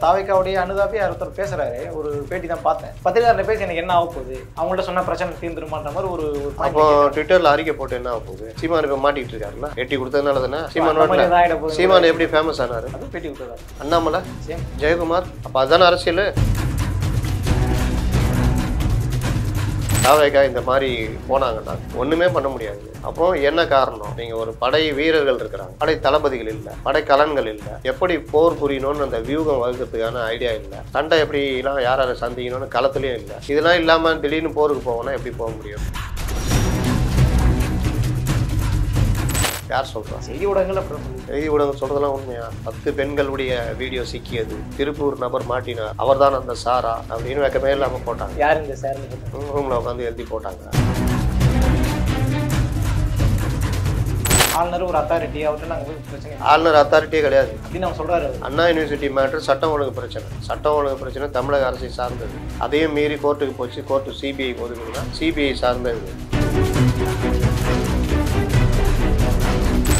தாவேக்காவுடைய அனுதாபி ஒருத்தர் பேசுறாரு, ஒரு பேட்டி தான் பார்த்தேன். பத்திரிகையாளர் பேசி எனக்கு என்ன ஆக போகுது, அவங்கள்ட்ட சொன்ன பிரச்சனை தீர்ந்துருமான்ற மாதிரி ஒரு அப்போ ட்விட்டர்ல அறிக்கை போட்டு என்ன ஆக போகுது? சீமான் இப்ப மாட்டிட்டு இருக்காருல்ல, எட்டி கொடுத்ததுனால தானே சீமான் எப்படி ஃபேமஸ் ஆனாரு? அது பேட்டி கொடுத்தாரு அண்ணாமலை, ஜெயக்குமார். அப்ப அதுதானே அரசியல். தாவேக்கா இந்த மாதிரி போனாங்கன்னா ஒண்ணுமே பண்ண முடியாது. அப்போ என்ன காரணம்? நீங்க ஒரு படை வீரர்கள் இருக்கிறாங்க, படை தளபதிகள் இல்லை, படை கலன்கள் இல்லை, எப்படி போர் புரியணும்னு அந்த வியூகம் வகுக்கிறதுக்கான ஐடியா இல்லை, சண்டை எப்படிலாம் யார் யாரை சந்திக்கணும்னு களத்துலயும் இல்லை. இதெல்லாம் இல்லாம திடீர்னு போருக்கு போவோம்னா எப்படி போக முடியும்? யார் சொல்றா? செய்தி ஊடகங்கள் செய்தி ஊடகம் சொல்றதெல்லாம் உண்மையா? 10 பெண்களுடைய வீடியோ சிக்கியது, திருப்பூர் நபர் மாட்டினார், அவர் தான் அந்த சாரா அப்படின்னு வெக்கமே இல்லாம போட்டாங்க. யார் இந்த சார்? ரூம்ல உட்காந்து எழுதி போட்டாங்க. ஆளுநர் ஒரு அத்தாரிட்டி, அவர்கிட்ட நாங்கள் பிரச்சனை. ஆளுநர் அத்தாரிட்டியே கிடையாது அப்படின்னு அவங்க சொல்றாரு. அண்ணா யூனிவர்சிட்டி மேட்டர் சட்டம் ஒழுங்கு பிரச்சனை. சட்டம் ஒழுங்கு பிரச்சனை தமிழக அரசை சார்ந்தது. அதையும் மீறி கோர்ட்டுக்கு போச்சு. கோர்ட்டு சிபிஐ ஒதுக்குதுன்னா சிபிஐ சார்ந்தது.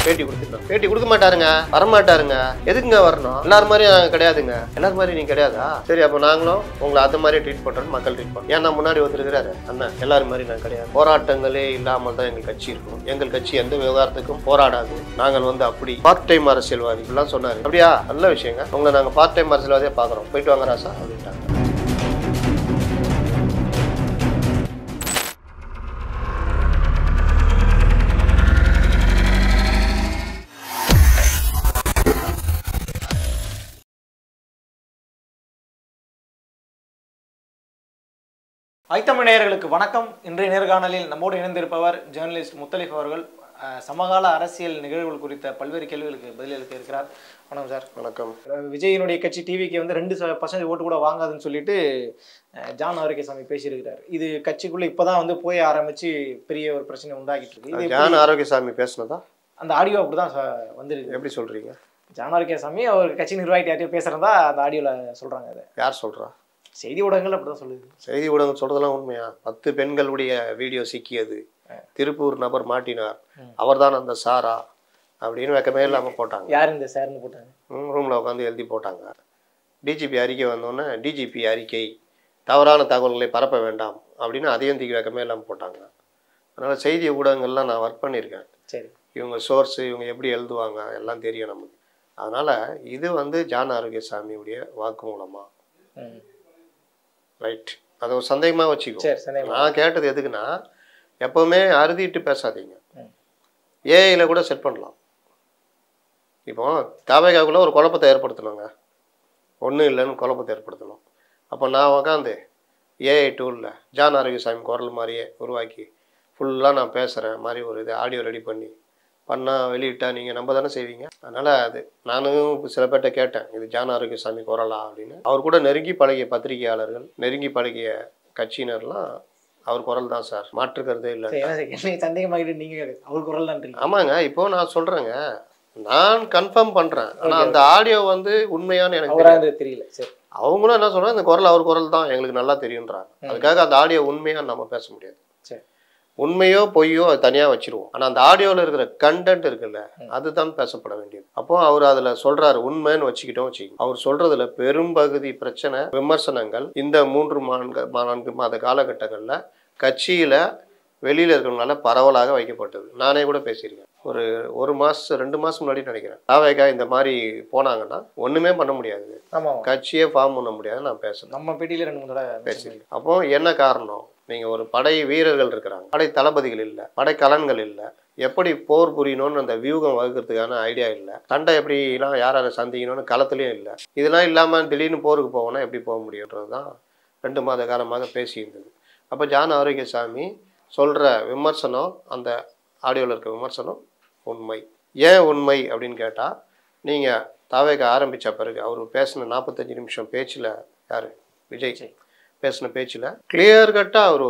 பேட்டி கொடுத்துருக்கோம். பேட்டி கொடுக்க மாட்டாருங்க, வரமாட்டாருங்க. எதுக்குங்க வரணும்? எல்லாரும் மாதிரி நாங்கள் கிடையாதுங்க. எல்லாரும் மாதிரி நீங்க கிடையாதா? சரி, அப்போ நாங்களும் உங்களை அது மாதிரி ட்ரீட் பண்றோம், மக்கள் ட்ரீட் பண்ணுறோம். ஏன்னா முன்னாடி ஒருத்தருக்கிறாரு அண்ணன், எல்லாரும் மாதிரி நாங்கள் கிடையாது, போராட்டங்களே இல்லாமல் தான் எங்கள் கட்சி இருக்கும், எங்கள் கட்சி எந்த விவகாரத்துக்கும் போராடாது, நாங்கள் அப்படி பார்ட் டைம் அரசியல்வாதி எல்லாம் சொன்னாரு. அப்படியா? நல்ல விஷயங்க. உங்களை நாங்கள் பார்ட் டைம் அரசியல்வாதியாக பார்க்குறோம், போயிட்டு வாங்க ராசா அப்படின்ட்டாங்க. ஐத்தமிழ் நேயர்களுக்கு வணக்கம். இன்றைய நேர்காணலில் நம்மோடு இணைந்திருப்பவர் ஜேர்னலிஸ்ட் முத்தலிஃப் அவர்கள். சமகால அரசியல் நிகழ்வுகள் குறித்த பல்வேறு கேள்விகளுக்கு பதிலளிக்க இருக்கிறார். வணக்கம் சார். வணக்கம். விஜயினுடைய கட்சி டிவிக்கு 2% ஓட்டு கூட வாங்காதுன்னு சொல்லிட்டு ஜான் ஆரோக்கியசாமி பேசியிருக்கிறார். இது கட்சிக்குள்ள இப்பதான் போய் ஆரம்பிச்சு பெரிய ஒரு பிரச்சனை உண்டாகிட்டு இருக்கு. ஜான் ஆரோக்கியசாமி பேசினதா அந்த ஆடியோ அப்படிதான் வந்துருக்கு. எப்படி சொல்றீங்க? ஜான் ஆரோக்கியசாமி அவர் கட்சி நிர்வாகிட்ட யார்ட்டையும் பேசுறதா அந்த ஆடியோல சொல்றாங்க. அதை யார் சொல்றா? செய்தி ஊடகங்கள் அப்படிதான் சொல்லுது. செய்தி ஊடகம் சொல்றதெல்லாம் உண்மையா? 10 பெண்களுடைய வீடியோ சிக்கியது, திருப்பூர் நபர் மாட்டினார், அவர் தான் அந்த சாரா அப்படின்னு வெக்கமே இல்லாம போட்டாங்க. யார் இந்த சார்னு போட்டாங்க? ரூம்ல உட்காந்து எழுதி போட்டாங்க. டிஜிபி அறிக்கை வந்தோடனே டிஜிபி அறிக்கை தவறான தகவல்களை பரப்ப வேண்டாம் அப்படின்னு அதையும் தூக்கி வெக்கமே இல்லாம போட்டாங்க. அதனால செய்தி ஊடகங்கள்லாம் நான் ஒர்க் பண்ணியிருக்கேன். சரி, இவங்க சோர்ஸ், இவங்க எப்படி எழுதுவாங்க எல்லாம் தெரியும் நமக்கு. அதனால இது ஜான் ஆரோக்கியசாமியுடைய வாக்குமூலமா? ரைட், அதை ஒரு சந்தேகமாக வச்சுக்கோ. நான் கேட்டது எதுக்குன்னா, எப்பவுமே அறுதிட்டு பேசாதீங்க. ஏஐல கூட செட் பண்ணலாம். இப்போ தாவேக்காக்குள்ள ஒரு குழப்பத்தை ஏற்படுத்தணுங்க, ஒன்றும் இல்லைன்னு குழப்பத்தை ஏற்படுத்தணும். அப்போ நான் உட்காந்து ஏஐ டூலில் ஜான் ஆரோக்கியசாமி குரல் மாதிரியே உருவாக்கி ஃபுல்லாக நான் பேசுகிறேன் மாதிரி ஒரு இது ஆடியோ ரெடி பண்ணால் வெளியிட்டால் நீங்கள் நம்ப தானே செய்வீங்க. அதனால் அது நானும் சில பேர்கிட்ட கேட்டேன், இது ஜான் ஆரோக்கியசாமி குரலா அப்படின்னு. அவர் கூட நெருங்கி பழகிய பத்திரிகையாளர்கள், நெருங்கி பழகிய கட்சியினர்லாம் அவர் குரல் தான் சார், மாற்றுக்கிறதே இல்லை. சந்தேகமாகிட்டு நீங்கள் அவர் குரல் தான்? ஆமாங்க. இப்போ நான் சொல்கிறேங்க, நான் கன்ஃபார்ம் பண்ணுறேன். ஆனால் அந்த ஆடியோ உண்மையானு எனக்கு தெரியல. சரி, அவங்களும் என்ன சொல்கிறாங்க, இந்த குரல் அவர் குரல் தான் எங்களுக்கு நல்லா தெரியுன்றாங்க. அதுக்காக அந்த ஆடியோ உண்மையான்னு நம்ம பேச முடியாது. உண்மையோ பொய்யோ அது தனியாக வச்சிருவோம். ஆனால் அந்த ஆடியோவில் இருக்கிற கண்டென்ட் இருக்குல்ல, அதுதான் பேசப்பட வேண்டியது. அப்போ அவர் அதில் சொல்றாரு உண்மைன்னு வச்சுக்கிட்டோம். அவர் சொல்றதுல பெரும்பகுதி பிரச்சனை, விமர்சனங்கள் இந்த 3-4 மாத காலகட்டங்களில் கட்சியில வெளியில இருக்கிறவங்களால பரவலாக வைக்கப்பட்டது. நானே கூட பேசியிருக்கேன். ஒரு மாசம் 2 மாசம் முன்னாடி நினைக்கிறேன். தாவேக்கா இந்த மாதிரி போனாங்கன்னா ஒண்ணுமே பண்ண முடியாது, கட்சியே ஃபார்ம் பண்ண முடியாது நான் பேசுறேன். நம்ம பேட்டியில 2-3 தடவை பேசியிருக்கேன். அப்போ என்ன காரணம்? நீங்க ஒரு படை வீரர்கள் இருக்கிறாங்க, படை தளபதிகள் இல்லை, படை கலன்கள் இல்லை, எப்படி போர் புரியணும்னு அந்த வியூகம் வகுக்கிறதுக்கான ஐடியா இல்லை, சண்டை எப்படிலாம் யார் யாரை சந்திக்கணும்னு களத்துலயும் இல்லை. இதெல்லாம் இல்லாம திடீர்னு போருக்கு போவோம்னா எப்படி போக முடியுன்றதுதான் 2 மாத காலமாக பேசியிருந்தது. அப்போ ஜான் ஆரோக்கியசாமி சொல்ற விமர்சனம், அந்த ஆடியோவில் இருக்க விமர்சனம் உண்மை. ஏன் உண்மை அப்படின்னு கேட்டால், நீங்கள் தாவேக்கா ஆரம்பித்த பிறகு அவர் பேசின 45 நிமிஷம் பேச்சில், யார் விஜய் பேசின பேச்சில் கிளியர் கட்டாக அவர்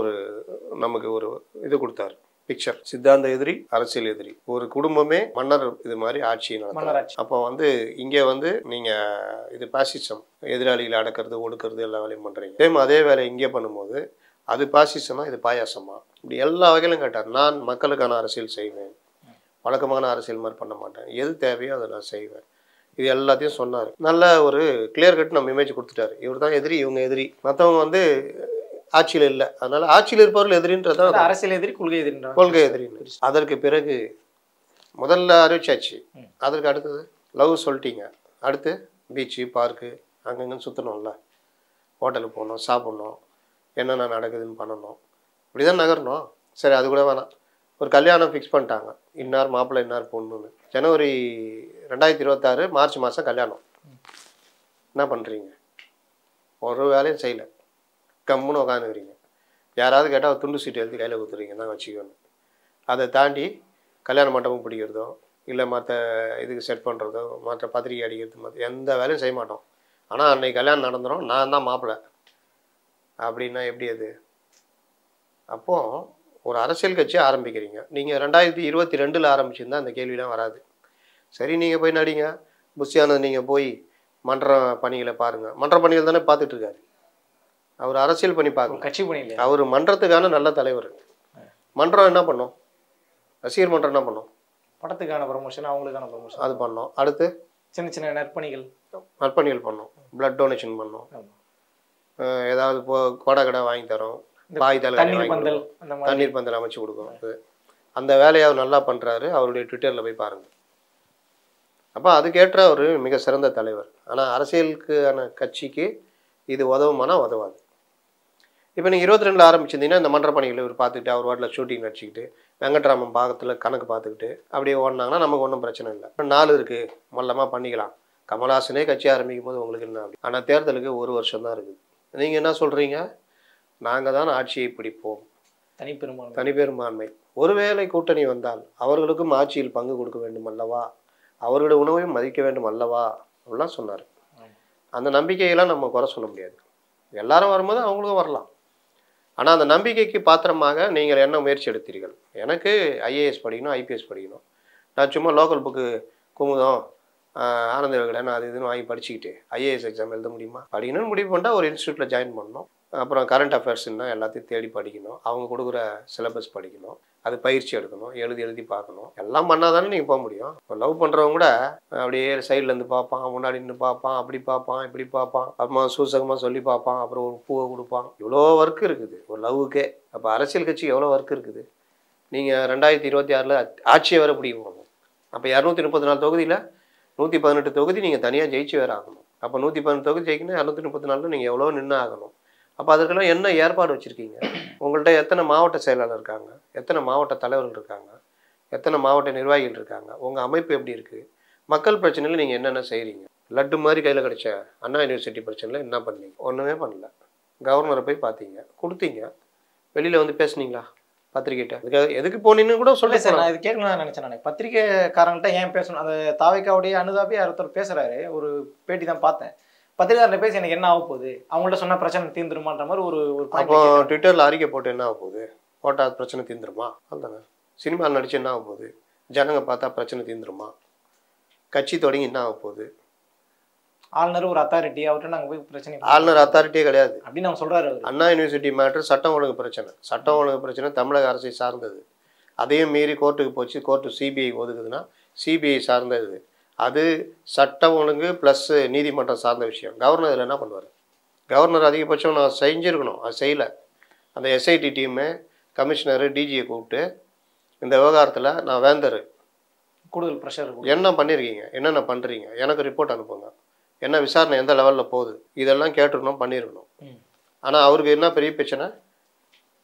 நமக்கு ஒரு இது கொடுத்தாரு, பிக்சர். சித்தாந்த எதிரி, அரசியல் எதிரி, ஒரு குடும்பமே மன்னர் இது மாதிரி ஆட்சி நடத்துறாங்க. அப்போ இங்கே நீங்கள் இது பாசிசம், எதிராளிகளை அடக்கிறது, ஒடுக்கிறது எல்லா வேலையும் பண்ணுறீங்க. சேம் அதே வேலை இங்கே பண்ணும்போது அது பாசிசமா, இது பாயாசமா, இப்படி எல்லா வகையிலும் கேட்டார். நான் மக்களுக்கான அரசியல் செய்வேன், வழக்கமான அரசியல் மாதிரி பண்ண மாட்டேன், எது தேவையோ அதை நான் செய்வேன், இது எல்லாத்தையும் சொன்னார். நல்ல ஒரு கிளியர் கட் நம்ம இமேஜ் கொடுத்துட்டாரு. இவர் தான் எதிரி, இவங்க எதிரி, மற்றவங்க வந்து ஆட்சியில் இல்லை, அதனால ஆட்சியில் இருப்பவர்கள் எதிரின்றதான் அரசியல் எதிரி, கொள்கை எதிரி, கொள்கை எதிரி. அதற்கு பிறகு முதல்ல அறிவிச்சாச்சு. அதற்கு அடுத்தது லவ் சொல்லிட்டீங்க. அடுத்து பீச்சு, பார்க்கு, அங்கங்கன்னு சுற்றணும்ல, ஹோட்டலுக்கு போகணும், சாப்பிட்ணும், என்னென்ன நடக்குதுன்னு பண்ணணும், இப்படி தான் நகரணும். சரி, அது கூட வேணாம். ஒரு கல்யாணம் ஃபிக்ஸ் பண்ணிட்டாங்க, இன்னார் மாப்பிள்ளை இன்னார் பொண்ணுன்னு. ஜனவரி 2026 மார்ச் மாதம் கல்யாணம். என்ன பண்ணுறீங்க? ஒரு வேலையும் செய்யலை, கம்முன்னு உட்காந்துக்கிறீங்க. யாராவது கேட்டால் துண்டு சீட்டு எழுதி கையில் கொடுத்துறீங்க தான் வச்சுக்கணும். அதை தாண்டி கல்யாண மண்டபம் பிடிக்கிறதோ இல்லை மற்ற இதுக்கு செட் பண்ணுறதோ மற்ற பத்திரிக்கை அடிக்கிறது மற்ற எந்த வேலையும் செய்ய மாட்டோம். ஆனால் அன்றைக்கி கல்யாணம் நடந்துடும், நான் தான் மாப்பிள்ளை அப்படின்னா எப்படி அது? அப்போது ஒரு அரசியல் கட்சி ஆரம்பிக்கிறீங்க. நீங்கள் 2022 ஆரம்பிச்சிருந்தால் அந்த கேள்விலாம் வராது. சரி, நீங்கள் போய் நடிங்க, புஷியானது நீங்கள் போய் மன்ற பணிகளை பாருங்கள். மன்ற பணிகள் தானே பார்த்துட்ருக்காரு. அவர் அரசியல் பண்ணி பார்க்கணும், கட்சி பணி. அவர் மன்றத்துக்கான நல்ல தலைவர். மன்றம் என்ன பண்ணும்? ரசிகர் மன்றம் என்ன பண்ணும்? படத்துக்கான ப்ரமோஷன், அவங்களுக்கான ப்ரமோஷன் அது பண்ணோம். அடுத்து சின்ன சின்ன நற்பணிகள் பண்ணோம், பிளட் டொனேஷன் பண்ணோம், ஏதாவது கொடை கடை வாங்கி தரோம், தண்ணீர் பந்தல் அமைச்சு கொடுக்கும். அந்த வேலையை அவர் நல்லா பண்ணுறாரு. அவருடைய ட்விட்டரில் போய் பாருங்கள். அப்போ அதுக்கேற்ற ஒரு மிக சிறந்த தலைவர். ஆனால் அரசியலுக்கான கட்சிக்கு இது உதவுமானா உதவாது. இப்போ நீங்கள் 22 ஆரம்பிச்சிருந்தீங்கன்னா இந்த மன்ற பணிகளை இவர் பார்த்துக்கிட்டு அவர் வாட்டில் ஷூட்டிங் நடிச்சிக்கிட்டு வெங்கட்ராமன் பாகத்தில் கணக்கு பார்த்துக்கிட்டு அப்படியே ஓடினாங்கன்னா நமக்கு ஒன்றும் பிரச்சனை இல்லை. 4 இருக்குது, மொல்லமாக பண்ணிக்கலாம். கமல்ஹாசனே கட்சி ஆரம்பிக்கும் போது உங்களுக்கு என்ன அப்படி? ஆனால் தேர்தலுக்கு 1 வருஷம் தான் இருக்குது. நீங்கள் என்ன சொல்கிறீங்க? நாங்கள் தான் ஆட்சியை பிடிப்போம், தனிப்பெரும்பான்மை. ஒருவேளை கூட்டணி வந்தால் அவர்களுக்கும் ஆட்சியில் பங்கு கொடுக்க வேண்டும் அல்லவா, அவர்களுடைய உணவையும் மதிக்க வேண்டும் அல்லவா அப்படிலாம் சொன்னார். அந்த நம்பிக்கையெல்லாம் நம்ம குறை சொல்ல முடியாது. எல்லாரும் வரும்போது அவங்களுக்கும் வரலாம். ஆனால் அந்த நம்பிக்கைக்கு பாத்திரமாக நீங்கள் என்ன முயற்சி எடுத்தீர்கள்? எனக்கு ஐஏஎஸ் படிக்கணும், ஐபிஎஸ் படிக்கணும். நான் சும்மா லோக்கல் புக்கு குமுதம், ஆனந்த விகடன் அது இதுன்னு வாங்கி படிச்சுக்கிட்டு ஐஏஎஸ் எக்ஸாம் எழுத முடியுமா? படிக்கணும்னு முடிவு பண்ணிட்டா ஒரு இன்ஸ்டியூட்டில் ஜாயின் பண்ணணும். அப்புறம் கரண்ட் அஃபேர்ஸ்ன்னா எல்லாத்தையும் தேடி படிக்கணும், அவங்க கொடுக்குற சிலபஸ் படிக்கணும், அது பயிற்சி எடுக்கணும், எழுதி பார்க்கணும். எல்லாம் பண்ணால் தானே நீங்கள் போக முடியும். இப்போ லவ் பண்ணுறவங்க கூட அப்படியே சைட்லேருந்து பார்ப்பான், முன்னாடி நின்று பார்ப்பான், அப்படி பார்ப்பான், இப்படி பார்ப்பான், அப்புறமா சூசகமாக சொல்லி பார்ப்பான், அப்புறம் ஒரு பூவை கொடுப்பான். இவ்வளோ ஒர்க் இருக்குது ஒரு லவ்வுக்கே. அப்போ அரசியல் கட்சிக்கு எவ்வளோ ஒர்க் இருக்குது? நீங்கள் 2026 ஆட்சியை வர பிடிக்க போகணும். அப்போ 234 தொகுதியில் 118 தொகுதி நீங்கள் தனியாக ஜெயிச்சு வேறு ஆகணும். அப்போ 118 தொகுதி ஜெயிக்கணும், 234 நீங்கள் எவ்வளோ நின்று ஆகணும். அப்போ அதுக்கெல்லாம் என்ன ஏற்பாடு வச்சுருக்கீங்க? உங்கள்கிட்ட எத்தனை மாவட்ட செயலாளர் இருக்காங்க, எத்தனை மாவட்ட தலைவர்கள் இருக்காங்க, எத்தனை மாவட்ட நிர்வாகிகள் இருக்காங்க, உங்கள் அமைப்பு எப்படி இருக்குது, மக்கள் பிரச்சனையில் நீங்கள் என்னென்ன செய்கிறீங்க? லட்டு மாதிரி கையில் கிடைச்ச அண்ணா யூனிவர்சிட்டி பிரச்சனையில் என்ன பண்ணீங்க? ஒன்றுமே பண்ணல. கவர்னரை போய் பார்த்தீங்க, கொடுத்தீங்க, வெளியில் வந்து பேசுனீங்களா பத்திரிகைட்ட? எதுக்கு போனீங்கன்னு கூட சொல்ல சார். நான் இது கேட்கணும்னு நினச்சேன். நான் பத்திரிகைக்காரங்கள்ட்ட ஏன் பேசணும்? அந்த தாவைக்காவுடைய அனுதாபி ஒருத்தர் பேசுகிறாரு, ஒரு பேட்டி தான் பார்த்தேன். பத்திரிகையாளர் பேசி எனக்கு என்ன ஆக போகுது, அவங்கள்ட்ட சொன்ன பிரச்சனை தீர்ந்துருமான்ற மாதிரி ஒரு அப்போ ட்விட்டரில் அறிக்கை போட்டு என்ன ஆக போகுது? போட்டால் பிரச்சனை தீர்ந்துருமா? அதுதானே. சினிமாவில் நடிச்சு என்ன ஆக போகுது? ஜனங்க பார்த்தா பிரச்சனை தீர்ந்துருமா? கட்சி தொடங்கி என்ன ஆக போகுது? ஆளுநர் ஒரு அத்தாரிட்டி, அவர்கிட்ட நாங்கள் போய் பிரச்சனை. ஆளுநர் அத்தாரிட்டியே கிடையாது அப்படின்னு அவங்க சொல்கிறாரு. அண்ணா யூனிவர்சிட்டி மேட்ரு சட்டம் ஒழுங்கு பிரச்சனை. சட்டம் ஒழுங்கு பிரச்சனை தமிழக அரசை சார்ந்தது. அதையும் மீறி கோர்ட்டுக்கு போச்சு, கோர்ட்டு சிபிஐ ஒதுக்குதுன்னா சிபிஐ சார்ந்தது. அது சட்டம் ஒழுங்கு ப்ளஸ் நீதிமன்றம் சார்ந்த விஷயம். கவர்னர் இதில் என்ன பண்ணுவார்? கவர்னர் அதிகபட்சம் நான் செஞ்சுருக்கணும், அது செய்யலை. அந்த எஸ்ஐடி டீமு, கமிஷனரு, டிஜியை கூப்பிட்டு இந்த விவகாரத்தில் நான் வேந்தர் கூடுதல் ப்ரெஷர் என்ன பண்ணியிருக்கீங்க, என்னென்ன பண்ணுறீங்க, எனக்கு ரிப்போர்ட் அனுப்புங்க, என்ன விசாரணை எந்த லெவலில் போகுது, இதெல்லாம் கேட்டுருக்கணும், பண்ணியிருக்கணும். ஆனால் அவருக்கு என்ன பெரிய பிரச்சனை?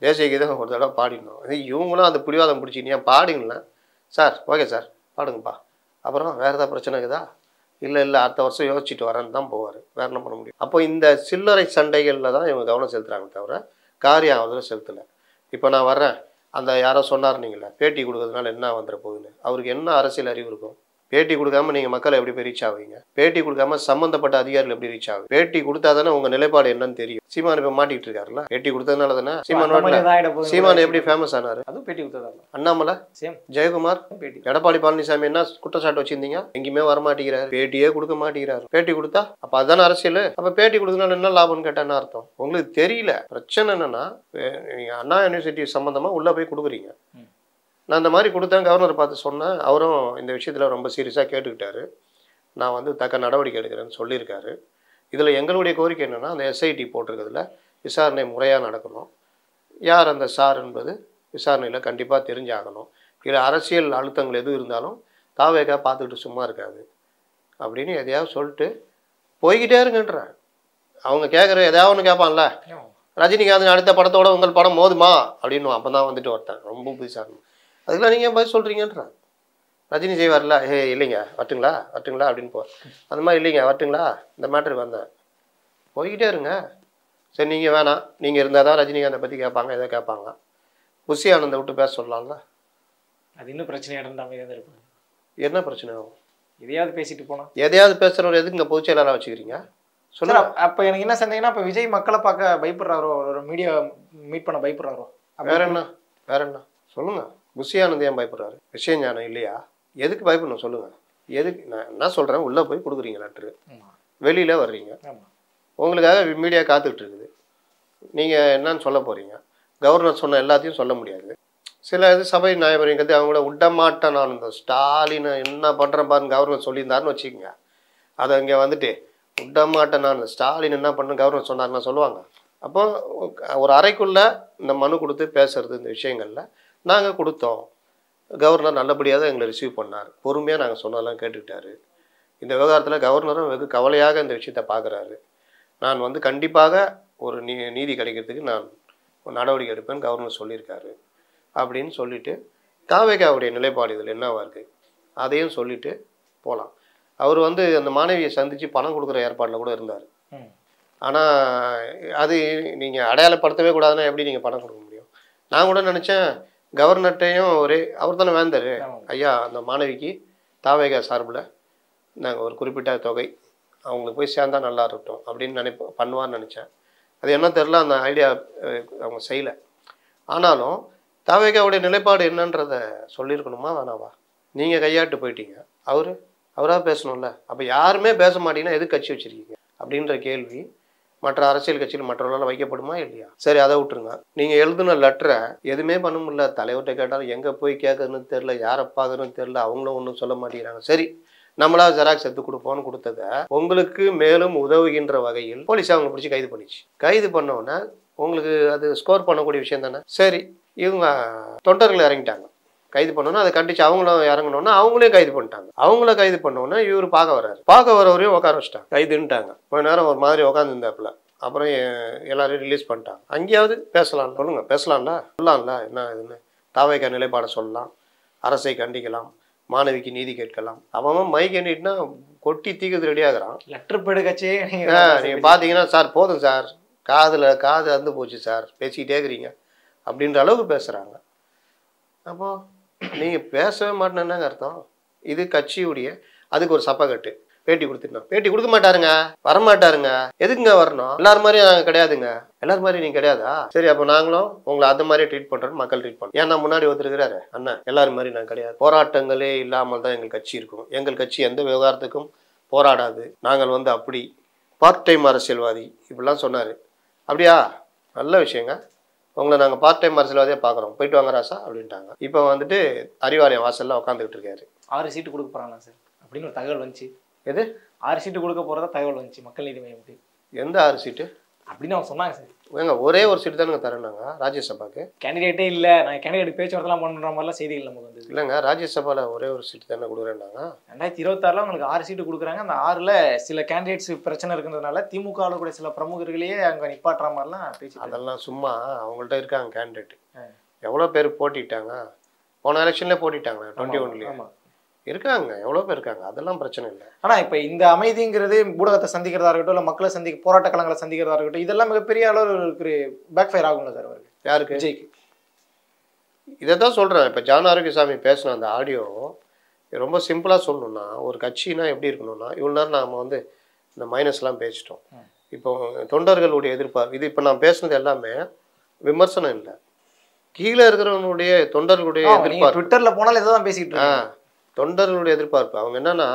தேசிய கீதம் ஒரு தடவை பாடிடணும். இவங்களும் அந்த பிடிவாதம் பிடிச்சிக்கிங்க, பாடுங்களேன் சார், ஓகே சார் பாடுங்கப்பா, அப்புறம் வேறு ஏதாவது பிரச்சனை இருக்குதா? இல்லை அடுத்த வருஷம் யோசிச்சுட்டு வரேன்னு தான் போவார். வேறு என்ன பண்ண முடியும்? அப்போ இந்த சில்லறை சண்டைகளில் தான் இவங்க கவனம் செலுத்துகிறாங்க தவிர காரியம் ஆகுதுன்னு செலுத்தலை. இப்போ நான் வர்றேன், அந்த யாரோ சொன்னார் நீங்களே பேட்டி கொடுக்கறதுனால என்ன வந்துட போகுதுன்னு. அவருக்கு என்ன அரசியல் அறிவு இருக்கும்? பேட்டி கொடுக்காம நீங்கள் மக்களை எப்படி போய் ரீச் ஆவீங்க? பேட்டி கொடுக்காம சம்மந்தப்பட்ட அதிகாரிகள் எப்படி ரீச் ஆகும்? பேட்டி கொடுத்தா தானே உங்கள் நிலைப்பாடு என்னன்னு தெரியும். சீமான் இப்போ மாட்டிக்கிட்டு இருக்காருல்ல, பேட்டி கொடுத்ததுனால தானே. சீமான் எப்படி ஃபேமஸ் ஆனாரு? அதுவும் பேட்டி கொடுத்ததால. அண்ணாமலை, ஜெயக்குமார், எடப்பாடி பழனிசாமி என்ன குற்றச்சாட்டு வச்சிருந்தீங்க? எங்கேயுமே வரமாட்டேங்கிறாரு, பேட்டியே கொடுக்க மாட்டேங்கிறாரு. பேட்டி கொடுத்தா அப்போ அதுதானே அரசியல். அப்போ பேட்டி கொடுத்ததுனால என்ன லாபம்னு கேட்டால் என்ன அர்த்தம்? உங்களுக்கு தெரியல. பிரச்சனை என்னன்னா, நீங்கள் அண்ணா யூனிவர்சிட்டி சம்மந்தமாக உள்ளே போய் கொடுக்குறீங்க. நான் இந்த மாதிரி கொடுத்தேன், கவர்னர் பார்த்து சொன்னேன். அவரும் இந்த விஷயத்தில் ரொம்ப சீரியஸாக கேட்டுக்கிட்டாரு. நான் வந்து தக்க நடவடிக்கை எடுக்கிறேன்னு சொல்லியிருக்காரு. இதில் எங்களுடைய கோரிக்கை என்னென்னா, அந்த எஸ்ஐடி போட்டிருக்கிறதுல விசாரணை முறையாக நடக்கணும். யார் அந்த சார் என்பது விசாரணையில் கண்டிப்பாக தெரிஞ்சாகணும். இல்லை அரசியல் அழுத்தங்கள் எதுவும் இருந்தாலும் தாவேகா பார்த்துக்கிட்டு சும்மா இருக்காது அப்படின்னு எதையாவது சொல்லிட்டு போய்கிட்டே இருங்கன்றேன். அவங்க கேட்குற எதாவது ஒன்று கேட்பான்ல, ரஜினிகாந்த் அடுத்த படத்தோட உங்கள் படம் மோதுமா அப்படின்னு. அப்போ தான் வந்துட்டு ஒருத்தன் ரொம்ப புதுசாக அதுக்கெல்லாம் நீங்கள் பதில் சொல்கிறீங்கன்றான். ரஜினி செய்வார்ல, இல்லைங்க வரட்டுங்களா வரட்டுங்களா அப்படின்னு அந்த மாதிரி இல்லைங்க வரட்டுங்களா, இந்த மேட்டருக்கு வந்தேன். போய்கிட்டே இருங்க. சரி நீங்கள் வேணாம், நீங்கள் இருந்தால் தான் ரஜினிகாந்தை பற்றி கேட்பாங்க, எதை கேட்பாங்க. புஷி ஆனந்தை விட்டு பேச சொல்லலாம்ல. அது இன்னும் பிரச்சனையாக இருந்தால் இருப்பாங்க. என்ன பிரச்சனை ஆகும்? எதையாவது பேசிட்டு போனால் எதையாவது பேசுகிறவர் எதுக்கு இங்கே பொதுச் செயலாளராக வச்சுக்கிறீங்க சொல்லுங்க. அப்போ எனக்கு என்ன சந்தேகம்னா, இப்போ விஜய் மக்களை பார்க்க பயப்படுறாரோ, ஒரு மீடியா மீட் பண்ண பயப்படுறாரோ? வேற என்ன சொல்லுங்க. புஷி ஆனந்த் ஏன் பயப்படுறாரு? விஷயம் ஞானம் இல்லையா? எதுக்கு பயப்படணும் சொல்லுங்க. எதுக்கு நான் என்ன சொல்கிறேன், உள்ளே போய் கொடுக்குறீங்க லெட்ரு, வெளியில் வர்றீங்க, உங்களுக்காக மீடியா காத்துக்கிட்டு இருக்குது. நீங்கள் என்னன்னு சொல்ல போகிறீங்க? கவர்னர் சொன்ன எல்லாத்தையும் சொல்ல முடியாது. சில இது சபை நாயகங்கிறது அவங்கள விட மாட்டேன் நான். இந்த ஸ்டாலினை என்ன பண்ணுறேன் பாருங்க கவர்னர் சொல்லியிருந்தாருன்னு வச்சுக்கோங்க. அதை இங்கே வந்துட்டு விட மாட்டேன் நான், ஸ்டாலின் என்ன பண்ணுறேன் கவர்னர் சொன்னார்னா சொல்லுவாங்க. அப்போ ஒரு அறைக்குள்ளே இந்த மனு கொடுத்து பேசுறது இந்த விஷயங்களில் நாங்கள் கொடுத்தோம். கவர்னர் நல்லபடியாக தான் எங்களை ரிசீவ் பண்ணார். பொறுமையாக நாங்கள் சொன்னதெல்லாம் கேட்டுக்கிட்டாரு. இந்த விவகாரத்தில் கவர்னரும் வெகு கவலையாக இந்த விஷயத்தை பார்க்குறாரு. நான் வந்து கண்டிப்பாக ஒரு நீதி கிடைக்கிறதுக்கு நான் நடவடிக்கை எடுப்பேன்னு கவர்னர் சொல்லியிருக்காரு அப்படின்னு சொல்லிவிட்டு தாவேகாவுடைய நிலைப்பாடு இதில் என்னவா இருக்குது அதையும் சொல்லிவிட்டு போகலாம். அவர் வந்து அந்த மாணவியை சந்தித்து பணம் கொடுக்குற ஏற்பாடில் கூட இருந்தார். ஆனால் அது நீங்கள் அடையாளப்படுத்தவே கூடாதுன்னா எப்படி நீங்கள் பணம் கொடுக்க முடியும்? நான் கூட நினச்சேன் கவர்னர்ட்டையும் அவர் தானே வேந்தார், ஐயா அந்த மாணவிக்கு தாவேகா சார்பில் நாங்கள் ஒரு குறிப்பிட்ட தொகை அவங்களுக்கு போய் சேர்ந்தா நல்லா இருக்கட்டும் அப்படின்னு பண்ணுவார்னு நினச்சேன். அது என்ன தெரில, அந்த ஐடியா அவங்க செய்யலை. ஆனாலும் தாவேகாவுடைய நிலைப்பாடு என்னன்றதை சொல்லியிருக்கணுமா வேணாவா? நீங்கள் கையாட்டு போயிட்டீங்க, அவராக பேசணும்ல. அப்போ யாருமே பேச மாட்டீங்கன்னா எது கட்சி வச்சுருக்கீங்க அப்படின்ற கேள்வி மற்ற அரசியல் கட்சியில் மற்றவர்களால் வைக்கப்படுமா இல்லையா? சரி அதை விட்டுருங்க. நீங்கள் எழுதுன லெட்டரை எதுவுமே பண்ண முடியல. தலைவர்கிட்ட கேட்டாலும் எங்கே போய் கேட்கறதுன்னு தெரில, யாரை பார்க்கறதுன்னு தெரில, அவங்களும் ஒன்றும் சொல்ல மாட்டேங்கிறாங்க. சரி நம்மளா ஜெராக்ஸ் எடுத்து கொடுப்போம்னு கொடுத்ததை உங்களுக்கு மேலும் உதவுகின்ற வகையில் போலீஸ் அவங்க பிடிச்சி கைது பண்ணிச்சு. கைது பண்ணோன்னே உங்களுக்கு அது ஸ்கோர் பண்ணக்கூடிய விஷயம் தானே. சரி இவங்க தொண்டர்கள் இறங்கிட்டாங்க, கைது பண்ணோன்னா அதை கண்டிச்சு அவங்களும் இறங்கணுன்னா அவங்களையும் கைது பண்ணிட்டாங்க. அவங்கள கைது பண்ணோன்னா இவர் பார்க்க வர்றாரு, பார்க்க வரவரையும் உட்கார வச்சிட்டாங்க, கைதுன்ட்டாங்க. கொஞ்ச நேரம் ஒரு மாதிரி உட்காந்துருந்தாப்புல. அப்புறம் எல்லாரையும் ரிலீஸ் பண்ணிட்டாங்க. அங்கேயாவது பேசலாம் சொல்லுங்க, பேசலாம்ல, சொல்லலாம்ல. என்ன இதுன்னு தாவேகா நிலைப்பாடை சொல்லலாம், அரசை கண்டிக்கலாம், மாணவிக்கு நீதி கேட்கலாம். அவன் மைக் எண்ணிட்டுனா கொட்டி தீக்கிறது ரெடியாகிறான். லெட்டர் பேடு கட்சி நீங்கள் பார்த்தீங்கன்னா சார் போதும் சார், காது அந்து போச்சு சார், பேசிக்கிட்டே இருக்கிறீங்க அப்படின்ற அளவுக்கு பேசுகிறாங்க. அப்போது நீங்கள் பேசவே மாட்டேன்னு அர்த்தம். இது கட்சியுடைய அதுக்கு ஒரு சப்பக்கட்டு. பேட்டி கொடுத்துட்டோம், பேட்டி கொடுக்க மாட்டாருங்க, வரமாட்டாருங்க. எதுக்குங்க வரணும்? எல்லாரும் மாதிரியும் நாங்கள் கிடையாதுங்க. எல்லாரும் மாதிரி நீங்கள் கிடையாதா? சரி அப்போ நாங்களும் உங்களை அந்த மாதிரியே ட்ரீட் பண்ணுறோம், மக்கள் ட்ரீட் பண்ணுறோம். ஏன்னா முன்னாடி ஒருத்தருக்கிறாரு அண்ணன், எல்லாரும் மாதிரி நாங்கள் கிடையாது, போராட்டங்களே இல்லாமல் தான் எங்கள் கட்சி இருக்கும், எங்கள் கட்சி எந்த விவகாரத்துக்கும் போராடாது, நாங்கள் வந்து அப்படி பார்ட் டைம் அரசியல்வாதி இப்படிலாம் சொன்னார். அப்படியா? நல்ல விஷயங்க, உங்களை நாங்கள் பார்ட் டைம் அரசியல்வாதியாக பார்க்குறோம், போயிட்டு வாங்க ராசா அப்படின்ட்டாங்க. இப்போ வந்துட்டு அறிவாலயம் வாசலில் உட்காந்துக்கிட்டு இருக்காரு. 6 சீட்டு கொடுக்க போகிறாங்களா சார் அப்படின்னு ஒரு தகவல் வந்துச்சு. எது 6 சீட்டு கொடுக்க போகிறதா தகவல் வந்துச்சு மக்கள் நீதி மையம். எந்த 6 சீட்டு அப்படின்னு அவங்க சொன்னாங்க சார். ஏங்க ஒரே ஒரு சீட்டு தானுங்க தரேனாங்க ராஜ்யசபாக்கு. கேண்டிடேட்டே இல்லை, நான் கேண்டிடேட் பேச்சுவார்த்தைலாம் பண்ணுற மாதிரிலாம் செய்திகள் நமக்கு வந்து இல்லைங்க, ராஜ்யசபாவில் ஒரே ஒரு சீட்டு தானே கொடுக்குறேன்னாங்க. 2026 உங்களுக்கு 6 சீட்டு கொடுக்குறாங்க. அந்த 6ல் சில கேண்டிடேட்ஸ் பிரச்சனை இருக்கிறதுனால திமுகவில் கூட சில பிரமுகர்களையே அங்கே நிப்பாட்டுற மாதிரிலாம் பேச்சு. அதெல்லாம் சும்மா அவங்கள்ட்ட இருக்காங்க கேண்டிடேட். எவ்வளோ பேர் போட்டிட்டாங்க, போன எலெக்ஷன்லேயே போட்டிட்டாங்க 21 இருக்காங்க, எவ்வளோ பேர் இருக்காங்க, அதெல்லாம் பிரச்சனை இல்லை. ஆனால் இப்போ இந்த அமைதிங்கிறது ஊடகத்தை சந்திக்கிறதா இருக்கட்டும், இல்லை மக்களை போராட்ட களங்களை சந்திக்கிறதா இருக்கட்டும், இதெல்லாம் மிகப்பெரிய அளவு பேக் ஃபயர் ஆகும்ல சார் அவருக்கு? யாருக்கு? விஜய்க்கு. இதை தான் சொல்கிறேன். இப்போ ஜான் ஆரோக்கியசாமி பேசின அந்த ஆடியோ ரொம்ப சிம்பிளாக சொல்லணும்னா, ஒரு கட்சினா எப்படி இருக்கணும்னா, இவ்வளோ நேரம் நாம் வந்து இந்த மைனஸ்லாம் பேசிட்டோம். இப்போ தொண்டர்களுடைய எதிர்பார்ப்பு இது. இப்போ நான் பேசுனது எல்லாமே விமர்சனம் இல்லை, கீழே இருக்கிறவனுடைய தொண்டர்களுடைய எதிர்பார்ப்பு. ட்விட்டரில் போனாலும் இதை தான் பேசிக்கிட்டு இருக்கேன். தொண்டர்களுடைய எதிர்பார்ப்பு. அவங்க என்னன்னா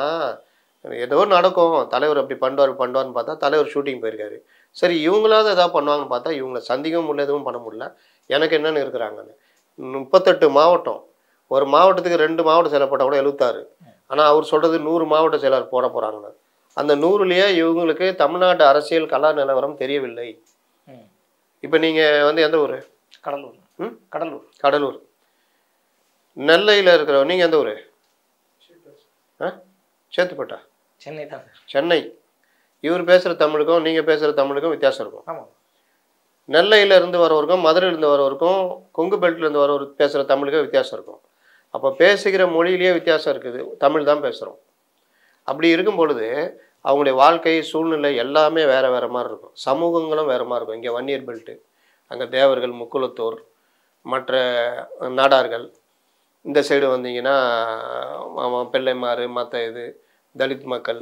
ஏதோ நடக்கும், தலைவர் அப்படி பண்ணுவார்னு பார்த்தா தலைவர் ஷூட்டிங் போயிருக்காரு. சரி இவங்களாவது எதாவது பண்ணுவாங்கன்னு பார்த்தா இவங்களை சந்திக்கவும் முடியல, எதுவும் பண்ண முடியல. எனக்கு என்னென்னு இருக்கிறாங்கன்னு 38 மாவட்டம், ஒரு மாவட்டத்துக்கு 2 மாவட்டம் செயல்பட்டால் கூட 76. ஆனால் அவர் சொல்கிறது 100 மாவட்ட செயலாளர் போட போகிறாங்கன்னு. அந்த 100லயே இவங்களுக்கு தமிழ்நாட்டு அரசியல் கலா நிலவரம் தெரியவில்லை. இப்போ நீங்கள் வந்து எந்த ஊர்? கடலூர். கடலூர். கடலூர். நெல்லையில் இருக்கிறவங்க நீங்கள் எந்த ஊர்? சேத்துப்பட்டா? சென்னை தான். சென்னை. இவர் பேசுகிற தமிழுக்கும் நீங்கள் பேசுகிற தமிழுக்கும் வித்தியாசம் இருக்கும். ஆமாம். நெல்லையிலேருந்து வரவருக்கும் மதுரையிலேருந்து வரவருக்கும் கொங்கு பெல்ட்லேருந்து வரவர் பேசுகிற தமிழுக்கும் வித்தியாசம் இருக்கும். அப்போ பேசுகிற மொழியிலேயே வித்தியாசம் இருக்குது. தமிழ் தான் பேசுகிறோம். அப்படி இருக்கும் பொழுது அவங்களுடைய வாழ்க்கை சூழ்நிலை எல்லாமே வேறு வேறு மாதிரி இருக்கும். சமூகங்களும் வேறு மாதிரி இருக்கும். இங்கே வன்னியர் பெல்ட்டு, அங்கே தேவர்கள், முக்குலத்தோர், மற்ற நாடார்கள். இந்த சைடு வந்தீங்கன்னா பிள்ளைமாறு, மற்ற இது தலித் மக்கள்.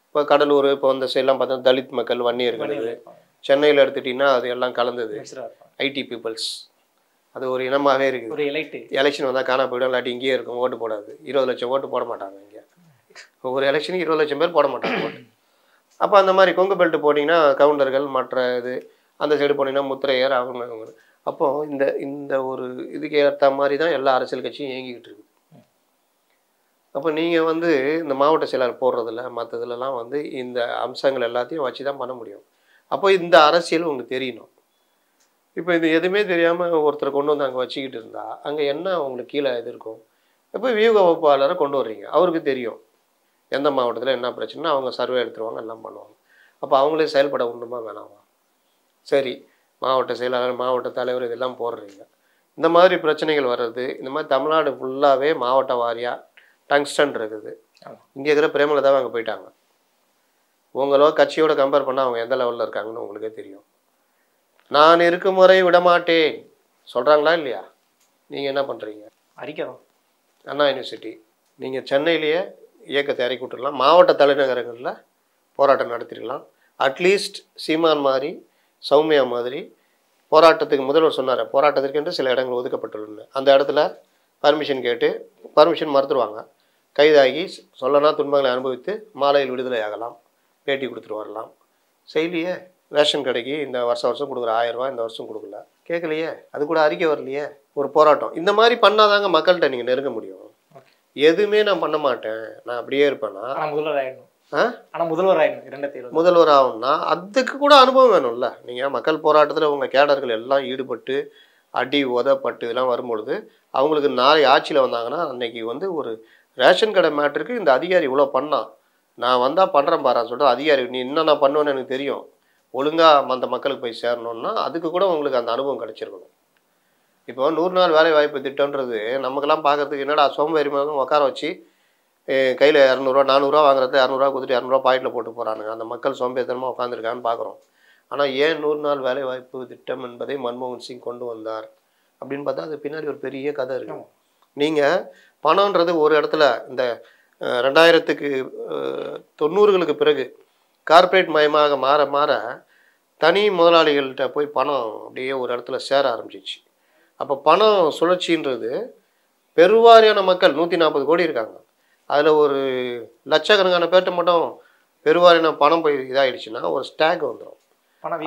இப்போ கடலூர், இப்போ இந்த சைடெலாம் பார்த்தா தலித் மக்கள், வன்னியர்கள். இது சென்னையில் எடுத்துட்டிங்கன்னா அது எல்லாம் கலந்தது. IT peoples. அது ஒரு இனமாகவே இருக்குது. ஒரு எலைட்டு எலெக்ஷன் வந்தால் காண போய்டும், இல்லாட்டி இங்கேயே இருக்கும். ஓட்டு போடாது. 20 லட்சம் ஓட்டு போட மாட்டாங்க இங்கே. ஒரு எலெக்ஷனுக்கு 20 லட்சம் பேர் போட மாட்டாங்க ஓட்டு. அப்போ அந்த மாதிரி கொங்கு பெல்ட்டு போட்டிங்கன்னா கவுண்டர்கள், மற்ற இது அந்த சைடு போனீங்கன்னா முத்திரையர், அவங்க. அப்போது இந்த ஒரு இதுக்கு ஏற்ற மாதிரி தான் எல்லா அரசியல் கட்சியும் இயங்கிக்கிட்டு இருக்குது. அப்போ நீங்கள் வந்து இந்த மாவட்ட செயலாளர் போடுறதில்ல, மற்றதுலலாம் வந்து இந்த அம்சங்கள் எல்லாத்தையும் வச்சு தான் பண்ண முடியும். அப்போ இந்த அரசியல் உங்களுக்கு தெரியணும். இப்போ இது எதுவுமே தெரியாமல் ஒருத்தரை கொண்டு வந்து அங்கே வச்சுக்கிட்டு இருந்தால் அங்கே என்ன உங்களுக்கு கீழே இது இருக்கும்? இப்போ வியூக வகுப்பாளரை கொண்டு வர்றீங்க, அவருக்கு தெரியும் எந்த மாவட்டத்தில் என்ன பிரச்சனைனா அவங்க சர்வே எடுத்துருவாங்க, எல்லாம் பண்ணுவாங்க. அப்போ அவங்களே செயல்பட உண்டுமா வேணாமா? சரி, மாவட்ட செயலாளர், மாவட்ட தலைவர் இதெல்லாம் போடுறீங்க. இந்த மாதிரி பிரச்சனைகள் வர்றது, இந்த மாதிரி தமிழ்நாடு ஃபுல்லாகவே மாவட்ட வாரியாக டங்ஸ்டன் இருக்குது. இங்கே இருக்கிற பிரேமலதாவை அங்கே போயிட்டாங்க. உங்களோ கட்சியோட கம்பேர் பண்ணால் அவங்க எந்த லெவலில் இருக்காங்கன்னு உங்களுக்கே தெரியும். நான் இருக்கும் முறை விடமாட்டேன் சொல்கிறாங்களா இல்லையா? நீங்கள் என்ன பண்ணுறீங்க? அறிக்கை தான். அண்ணா யூனிவர்சிட்டி நீங்கள் சென்னையிலேயே இயக்கத்தை இறக்கி விட்டுருலாம். மாவட்ட தலைநகரங்களில் போராட்டம் நடத்திருக்கலாம். அட்லீஸ்ட் சீமான் மாதிரி, சௌமியா மாதிரி போராட்டத்துக்கு முதல்வர் சொன்னார், போராட்டத்திற்கென்று சில இடங்கள் ஒதுக்கப்பட்டுள்ளன. அந்த இடத்துல பர்மிஷன் கேட்டு பர்மிஷன் மறுத்துருவாங்க. கைதாகி சொல்லனா துன்பங்களை அனுபவித்து மாலையில் விடுதலை ஆகலாம், பேட்டி கொடுத்துட்டு வரலாம். செய்யலையே. ரேஷன் கடைக்கு இந்த வருஷம் கொடுக்குற 1000 ரூபா இந்த வருஷம் கொடுக்கல, கேட்கலையே. அது கூட அறிக்கை வரலையே. ஒரு போராட்டம் இந்த மாதிரி பண்ணாதாங்க மக்கள்கிட்ட நீங்கள் நெருங்க முடியும். எதுவுமே நான் பண்ண மாட்டேன், நான் அப்படியே இருப்பேன்னா முதல்வர் ஆயிடணும். ஆனால் முதல்வர் ஆயிடணும். முதல்வர் ஆகணும்னா அதுக்கு கூட அனுபவம் வேணும்ல. நீங்கள் மக்கள் போராட்டத்தில் உங்கள் கேடர்கள் எல்லாம் ஈடுபட்டு அடி உதப்பட்டு இதெல்லாம் வரும்பொழுது அவங்களுக்கு நாளை ஆட்சியில் வந்தாங்கன்னா அன்னைக்கு வந்து ஒரு ரேஷன் கடை மேட்டருக்கு இந்த அதிகாரி இவ்வளோ பண்ணான், நான் வந்தால் பண்ணுறேன் பாரான்னு சொல்லிட்டு அதிகாரி நீ என்னென்ன பண்ணுவேன்னு எனக்கு தெரியும், ஒழுங்காக அந்த மக்களுக்கு போய் சேரணும்னா அதுக்கு கூட உங்களுக்கு அந்த அனுபவம் கிடச்சிருக்கணும். இப்போ 100 நாள் வேலை வாய்ப்பு திட்டம்ன்றது நமக்கெல்லாம் பார்க்கறதுக்கு என்னடா சோம்பேறிமாக உட்கார வச்சு கையில் 200 400 வாங்குறது 200 கொடுத்துட்டு 200 பாக்கெட்டில் போட்டு போகிறானுங்க. அந்த மக்கள் சோம்பேறித்தனமாக உட்காந்துருக்கான்னு பார்க்குறோம். ஆனால் ஏன் 100 நாள் வேலை வாய்ப்பு திட்டம் என்பதை மன்மோகன் சிங் கொண்டு வந்தார் அப்படின்னு பார்த்தா அது பின்னாடி ஒரு பெரிய கதை இருக்கும். நீங்கள் பணம்ன்றது ஒரு இடத்துல இந்த 2090களுக்கு பிறகு கார்ப்பரேட் மயமாக மாற மாற தனி முதலாளிகள்கிட்ட போய் பணம் அப்படியே ஒரு இடத்துல சேர ஆரம்பிச்சிச்சு. அப்போ பணம் சுழற்சின்றது பெருவாரியான மக்கள் 140 கோடி இருக்காங்க, அதில் ஒரு லட்சக்கணக்கான பேர்கிட்ட மட்டும் பெருவாரியான பணம் போய் இதாகிடுச்சுன்னா ஒரு ஸ்டாக் வந்துடும்.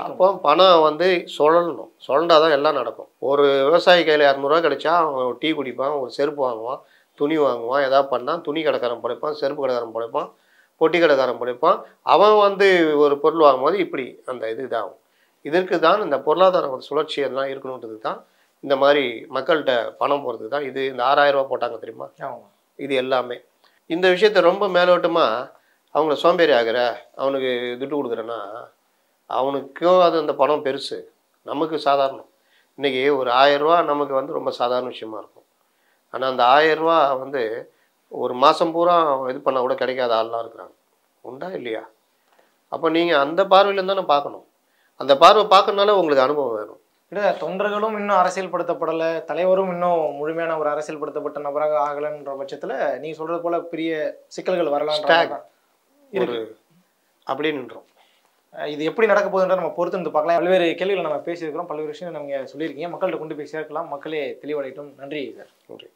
அப்போ பணம் வந்து சுழலணும், சுழண்டாதான் எல்லாம் நடக்கும். ஒரு விவசாயி கையில் 200 ரூபா கிடைச்சா அவன் டீ குடிப்பான், ஒரு செருப்பு வாங்குவான், துணி வாங்குவான், எதாவது பண்ணால் துணி கடைக்காரன் பிழைப்பான், செருப்பு கடைக்காரன் பிழைப்பான், பொட்டி கடைக்காரன் பிழைப்பான். அவன் வந்து ஒரு பொருள் வாங்கும்போது இப்படி அந்த இது இதாகும். இதற்கு தான் இந்த பொருளாதார சுழற்சி எல்லாம் இருக்கணுன்றது தான் இந்த மாதிரி மக்கள்கிட்ட பணம் போகிறதுக்கு தான் இது. இந்த 6000 ரூபா போட்டாங்க தெரியுமா, இது எல்லாமே. இந்த விஷயத்த ரொம்ப மேலோட்டமாக அவங்கள சோம்பேறி ஆகிற அவனுக்கு துட்டு கொடுக்குறேன்னா அவனுக்கும் அது அந்த பணம் பெருசு, நமக்கு சாதாரணம். இன்றைக்கி ஒரு 1000 ரூபா நமக்கு வந்து ரொம்ப சாதாரண விஷயமா இருக்கும். ஆனால் அந்த 1000 ரூபா வந்து ஒரு மாதம் பூரா இது பண்ணால் கூட கிடைக்காத ஆள்லாம் இருக்கிறாங்க, உண்டா இல்லையா? அப்போ நீங்கள் அந்த பார்வையில் தானே பார்க்கணும். அந்த பார்வை பார்க்கறதுனால உங்களுக்கு அனுபவம் வேணும். இல்லை, தொண்டர்களும் இன்னும் அரசியல்படுத்தப்படலை, தலைவரும் இன்னும் முழுமையான ஒரு அரசியல்படுத்தப்பட்ட நபராக ஆகலைன்ற பட்சத்தில் நீங்கள் சொல்கிறது போல் பெரிய சிக்கல்கள் வரலாம் ஒரு அப்படின்னு நின்றோம். இது எப்படி நடக்க போகுதுன்ற நம்ம பொறுத்து இருந்து பார்க்கலாம். பல்வேறு கேள்விகளை நம்ம பேசியிருக்கிறோம், பல்வேறு விஷயங்கள் நீங்கள் சொல்லியிருக்கீங்க, மக்கள்கிட்ட கொண்டு போய் சேர்க்கலாம், மக்களே தெளிவடையட்டும். நன்றி சார். நன்றி.